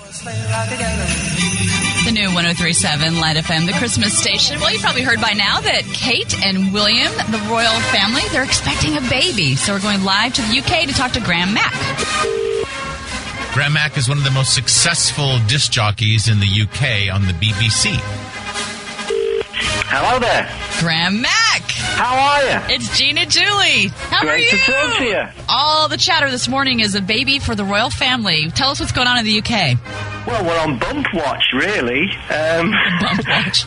The new 103.7 Lite FM, the Christmas station. Well, you probably heard by now that Kate and William, the royal family, they're expecting a baby. So we're going live to the UK to talk to Graham Mack. Graham Mack is one of the most successful disc jockeys in the UK on the BBC. Hello there. Graham Mack. How are you? It's Gina Julie. How are you? Great to talk to you. All the chatter this morning is a baby for the royal family. Tell us what's going on in the UK. Well, we're on bump watch, really. Bump watch.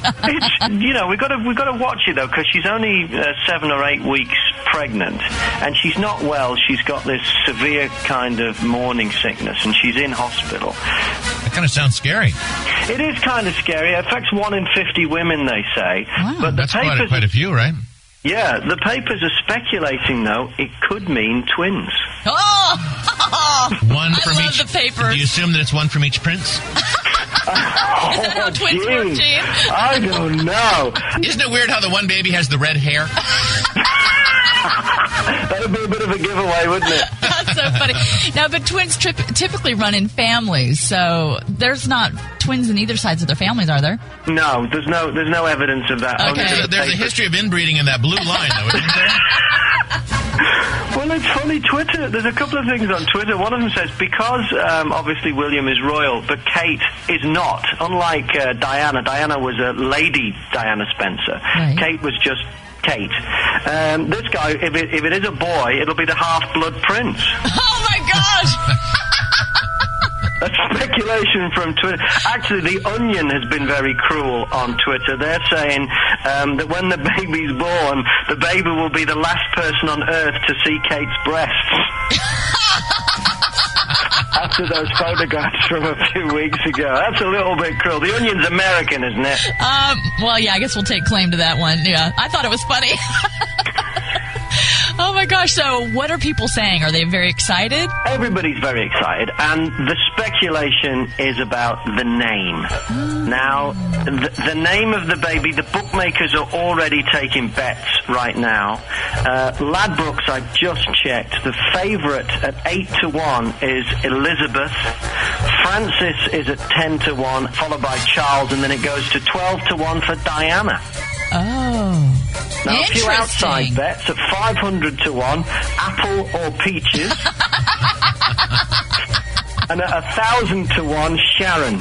We've got to watch it though, because she's only 7 or 8 weeks pregnant, and she's not well. She's got this severe kind of morning sickness, and she's in hospital. That kind of sounds scary. It is kind of scary. It affects 1 in 50 women, they say. Wow. But the That's quite a few, right? Yeah, the papers are speculating, though, it could mean twins. Oh! One from I love each. the papers. Do you assume that it's one from each prince? Is that how twins work, Gene? I don't know. Isn't it weird how the one baby has the red hair? That would be a bit of a giveaway, wouldn't it? That's so funny. Now, but twins typically run in families, so there's not twins in either sides of their families, are there? No, there's no evidence of that. Okay. There's a history of inbreeding in that blue line, though, isn't there? Well, it's funny, Twitter, there's a couple of things on Twitter. One of them says, because obviously William is royal, but Kate is not. Unlike Diana was a Lady Diana Spencer. Right. Kate was just Kate. This guy, if it is a boy, it'll be the half-blood prince. Oh, my gosh! That's speculation from Twitter. Actually, The Onion has been very cruel on Twitter. They're saying that when the baby's born, the baby will be the last person on Earth to see Kate's breasts. After those photographs from a few weeks ago. That's a little bit cruel. The Onion's American, isn't it? Well, yeah, I guess we'll take claim to that one. Yeah, I thought it was funny. Oh, my gosh. So what are people saying? Are they very excited? Everybody's very excited, and the speculation is about the name. Now, the name of the baby, the bookmakers are already taking bets right now. Ladbrokes, I just checked, the favourite at 8-1 is Elizabeth. Francis is at 10-1, followed by Charles, and then it goes to 12-1 for Diana. Oh, Now, a few outside bets at 500-1, Apple or Peaches. And at 1,000-1, Sharon.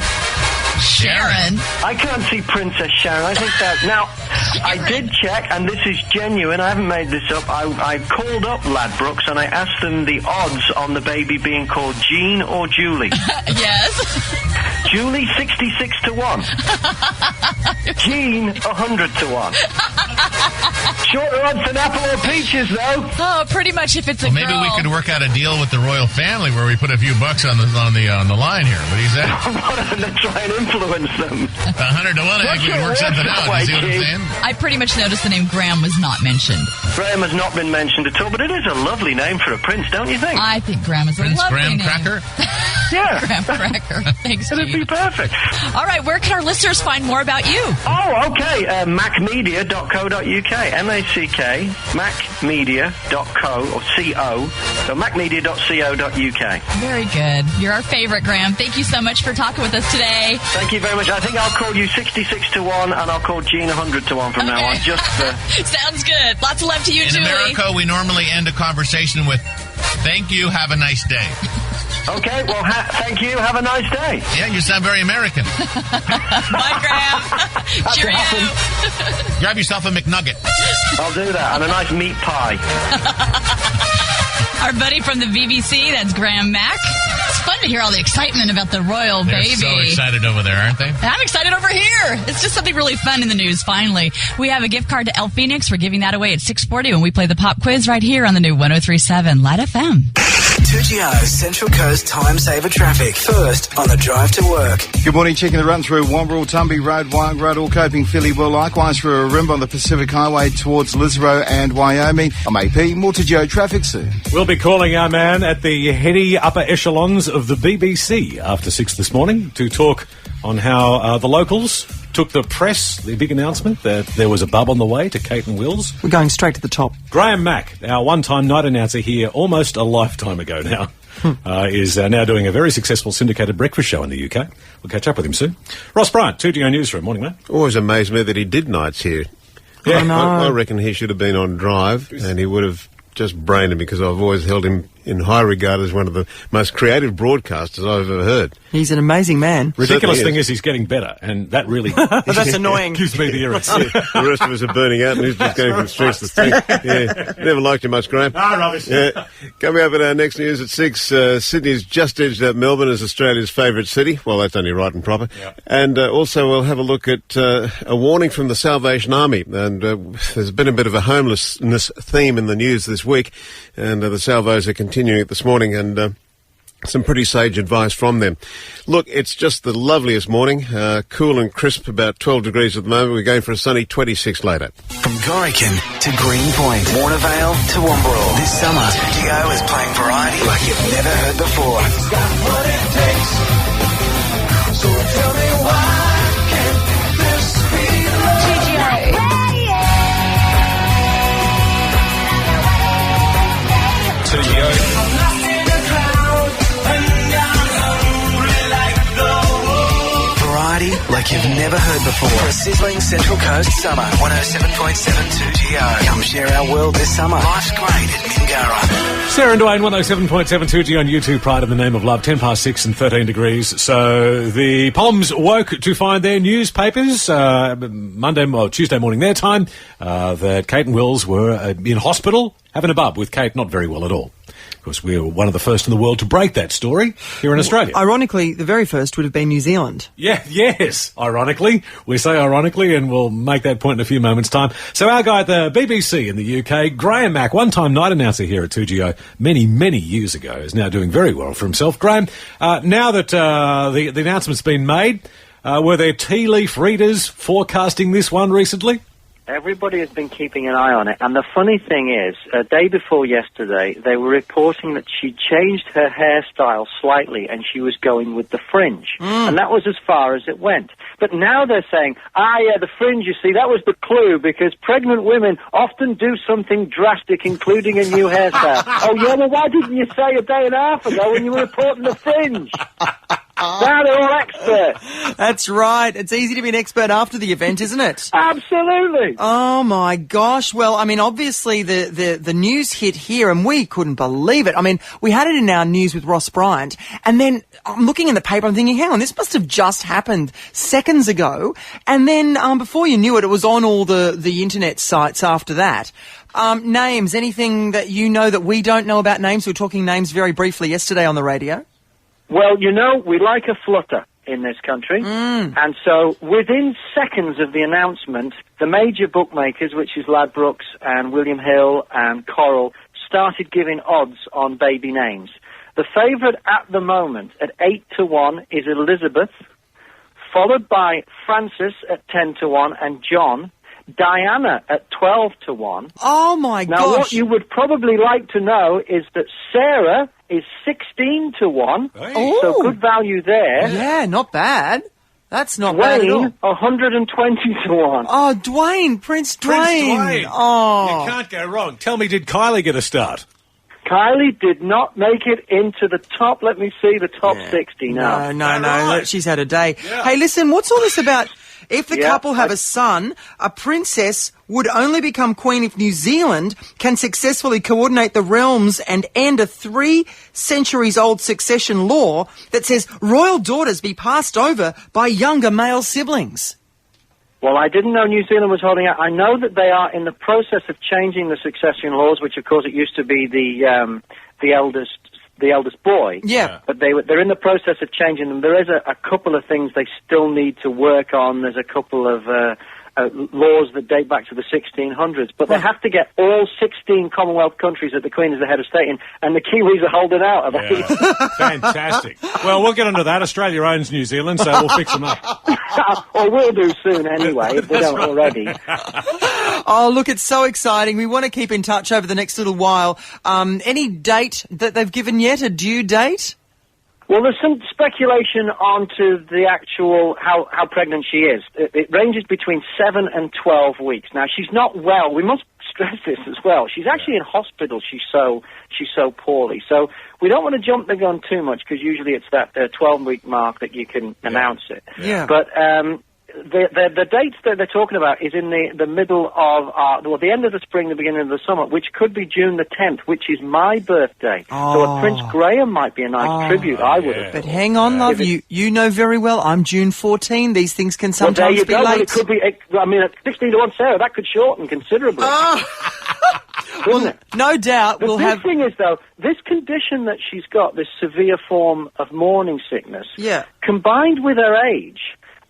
Sharon? I can't see Princess Sharon. I think that... Now, I did check, and this is genuine. I haven't made this up. I called up Ladbrokes, and I asked them the odds on the baby being called Jean or Julie. Yes. Julie, 66-1. Jean, 100-1. Shorter odds than Apple or Peaches, though. Oh, pretty much if it's a Maybe girl. we could work out a deal with the royal family where we put a few bucks on the line here. What do you say? To try and influence them. 100-1, I think we can work something out. You see what I'm saying? I pretty much noticed the name Graham was not mentioned. Graham has not been mentioned at all, but it is a lovely name for a prince, don't you think? I think Graham is a Prince lovely Graham name. Cracker? Yeah. Graham Cracker. Thanks, It'd be Gene. perfect. All right, where can our listeners find more about you? Oh, okay. Mackmedia.co.uk. M-A-C-K, Mackmedia.co, or C-O. So mackmedia.co.uk. Very good. You're our favorite, Graham. Thank you so much for talking with us today. Thank you very much. I think I'll call you 66-1, and I'll call Jean 100-1 from now on. Just Sounds good. Lots of love to you, In Julie. America, we normally end a conversation with, thank you, have a nice day. Okay, well, thank you. Have a nice day. Yeah, you sound very American. Bye, Graham. Cheerio. awesome. Grab yourself a McNugget. I'll do that, and a nice meat pie. Our buddy from the BBC, that's Graham Mack. It's fun to hear all the excitement about the royal They're baby. so excited over there, aren't they? And I'm excited over here. It's just something really fun in the news, finally. We have a gift card to El Phoenix. We're giving that away at 6:40 when we play the pop quiz right here on the new 103.7 Lite FM. 2GO Central Coast Time Saver Traffic. First on the drive to work. Good morning. Checking the run through Wamberal, Tumby Road, Wyong Road, all coping fairly well. Likewise for a rim on the Pacific Highway towards Lisborough and Wyoming. I'm AP. More to Geo traffic soon. We'll be calling our man at the heady upper echelons of the BBC after 6 this morning to talk on how the locals took the press, the big announcement that there was a bub on the way to Kate and Will's. We're going straight to the top. Graham Mack, our one-time night announcer here almost a lifetime ago now. is now doing a very successful syndicated breakfast show in the UK. We'll catch up with him soon. Ross Bryant, 2GO Newsroom. Morning, mate. Always amazed me that he did nights here. Yeah, I reckon he should have been on drive, and he would have just brained him, because I've always held him in high regard as one of the most creative broadcasters I've ever heard. He's an amazing man. Ridiculous thing is he's getting better, and that really That's annoying. gives me the irrits. The rest of us are burning out, and he's just going from strength to strength. Yeah, never liked you much, Graham. Rubbish. Yeah. Coming up at our next news at 6, Sydney's just edged out Melbourne as Australia's favourite city. Well, that's only right and proper. Yep. And also we'll have a look at a warning from the Salvation Army. And there's been a bit of a homelessness theme in the news this week, and the Salvos are continuing it this morning, and some pretty sage advice from them. Look, it's just the loveliest morning, cool and crisp, about 12 degrees at the moment. We're going for a sunny 26 later. From Gorican to Greenpoint, Warnervale to Wombrel. This summer, 2GO is playing variety like you've never heard before. It's got what it takes. So tell me why can't this be love? 2GO. Variety like you've never heard before. For a sizzling Central Coast summer. 107.7 2GO. Come share our world this summer. Life's great at Mingara. Sarah and Dwayne, 107.7 2GO on YouTube, Pride in the Name of Love, 6 and 13 degrees. So the Poms woke to find their newspapers Tuesday morning their time that Kate and Wills were in hospital having a bub with Kate not very well at all. Of course, we were one of the first in the world to break that story here in Australia. Ironically, the very first would have been New Zealand. Yes, ironically. We say ironically, and we'll make that point in a few moments' time. So our guy at the BBC in the UK, Graham Mack, one-time night announcer here at 2GO many, many years ago, is now doing very well for himself. Graham, now that the announcement's been made, were there tea leaf readers forecasting this one recently? Everybody has been keeping an eye on it, and the funny thing is, a day before yesterday, they were reporting that she changed her hairstyle slightly and she was going with the fringe. And that was as far as it went. But now they're saying, the fringe, you see, that was the clue, because pregnant women often do something drastic, including a new hairstyle. Oh, yeah, well, why didn't you say a day and a half ago when you were reporting the fringe? Now they're all experts. That's right. It's easy to be an expert after the event, isn't it? Absolutely. Oh, my gosh. Well, I mean, obviously the news hit here and we couldn't believe it. I mean, we had it in our news with Ross Bryant, and then I'm looking in the paper, I'm thinking, hang on, this must have just happened seconds ago. And then before you knew it, it was on all the internet sites after that. Names, anything that you know that we don't know about names? We were talking names very briefly yesterday on the radio. Well, you know, we like a flutter in this country. And so within seconds of the announcement, the major bookmakers, which is Ladbrokes and William Hill and Coral, started giving odds on baby names. The favourite at the moment at 8-1 is Elizabeth, followed by Francis at 10-1 and John. Diana at 12-1. Oh, my gosh. Now, what you would probably like to know is that Sarah is 16-1. Hey. So good value there. Yeah, not bad. That's not bad at all. Dwayne, 120-1. Oh, Dwayne, Prince Dwayne. Oh. You can't go wrong. Tell me, did Kylie get a start? Kylie did not make it into the top, let me see, the top 60 now. No. She's had a day. Yeah. Hey, listen, what's all this about? If the couple have a son, a princess would only become queen if New Zealand can successfully coordinate the realms and end a 3 centuries-old succession law that says royal daughters be passed over by younger male siblings. Well, I didn't know New Zealand was holding out. I know that they are in the process of changing the succession laws, which, of course, it used to be the eldest boy. Yeah. But they're in the process of changing them. There is a couple of things they still need to work on. There's a couple of laws that date back to the 1600s. But they have to get all 16 Commonwealth countries that the Queen is the head of state in, and the Kiwis are holding out. Fantastic. Well, we'll get onto that. Australia owns New Zealand, so we'll fix them up. Or we'll do soon anyway, if we don't already. Oh, look, it's so exciting. We want to keep in touch over the next little while. Any date that they've given yet, a due date? Well, there's some speculation onto the actual how pregnant she is. It ranges between 7 and 12 weeks. Now, she's not well. We must stress this as well. She's actually in hospital. She's so poorly. So we don't want to jump the gun too much because usually it's that 12-week mark that you can announce it. Yeah. But the dates that they're talking about is in the middle of the end of the spring, the beginning of the summer, which could be June the 10th, which is my birthday. So a Prince Graham might be a nice tribute. I would have. But hang on, love, you know very well I'm June 14. These things can sometimes be late. Well, it could be. I mean, at 16 to 1, Sarah, that could shorten considerably. Couldn't it? No doubt. The big thing is, though, this condition that she's got, this severe form of morning sickness, combined with her age,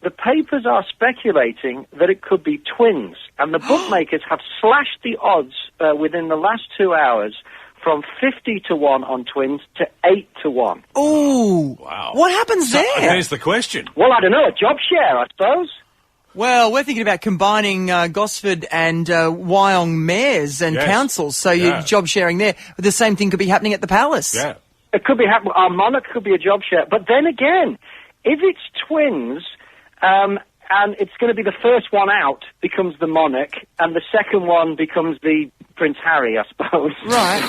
the papers are speculating that it could be twins, and the bookmakers have slashed the odds within the last 2 hours from 50 to 1 on twins to 8 to 1. Oh, wow! What happens there? Here's the question. Well, I don't know. A job share, I suppose. Well, we're thinking about combining Gosford and Wyong mayors and councils, so you're job sharing there. But the same thing could be happening at the palace. Yeah, it could be happening. Our monarch could be a job share, but then again, if it's twins. And it's going to be the first one out becomes the monarch, and the second one becomes the Prince Harry, I suppose. Right.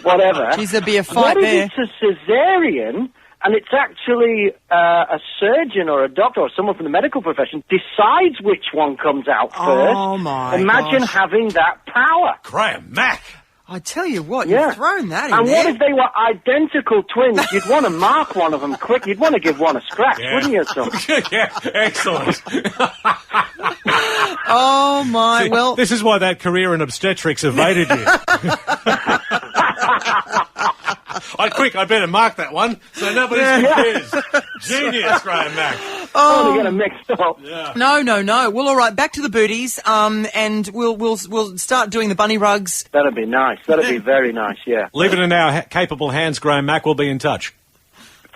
Whatever. Geez, there'd be a fight there. What if it's a cesarean, and it's actually a surgeon or a doctor or someone from the medical profession decides which one comes out first? Oh, my Imagine gosh. having that power. Graham Mack. I tell you what, you've thrown that in and there. what if they were identical twins? You'd want to mark one of them quick. You'd want to give one a scratch, wouldn't you, son? Yeah, excellent. Oh, my, well... This is why that career in obstetrics evaded you. I better mark that one so nobody's confused. Genius, Graham Mack. Oh, they get it mixed up. Yeah. No. Well, all right, back to the booties, and we'll start doing the bunny rugs. That'd be nice. That'd be very nice, yeah. Leave it in our capable hands, Graham Mack. We'll be in touch.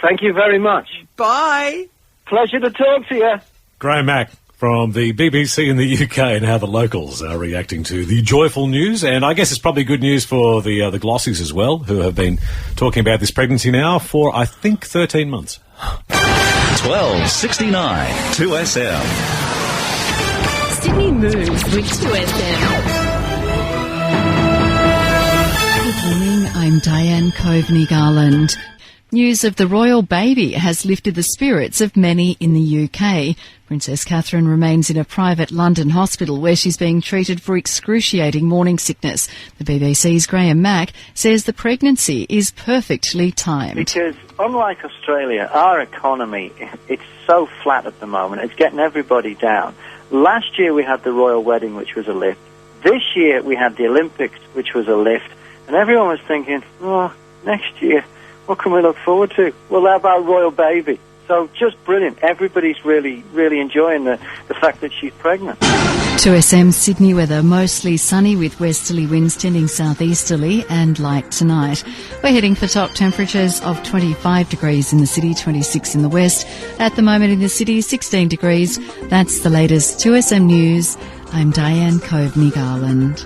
Thank you very much. Bye. Pleasure to talk to you. Graham Mack from the BBC in the UK, and how the locals are reacting to the joyful news. And I guess it's probably good news for the Glossies as well, who have been talking about this pregnancy now for, I think, 13 months. 1269 2SM. Sydney moves with 2SM. Good morning, I'm Diane Coveney-Garland. News of the royal baby has lifted the spirits of many in the UK. Princess Catherine remains in a private London hospital where she's being treated for excruciating morning sickness. The BBC's Graham Mack says the pregnancy is perfectly timed. Because unlike Australia, our economy, it's so flat at the moment. It's getting everybody down. Last year we had the royal wedding, which was a lift. This year we had the Olympics, which was a lift. And everyone was thinking, next year, what can we look forward to? Well, how about royal baby? So just brilliant. Everybody's really, really enjoying the fact that she's pregnant. 2SM Sydney weather, mostly sunny with westerly winds tending southeasterly and light tonight. We're heading for top temperatures of 25 degrees in the city, 26 in the west. At the moment in the city, 16 degrees. That's the latest 2SM News. I'm Diane Coveney-Garland.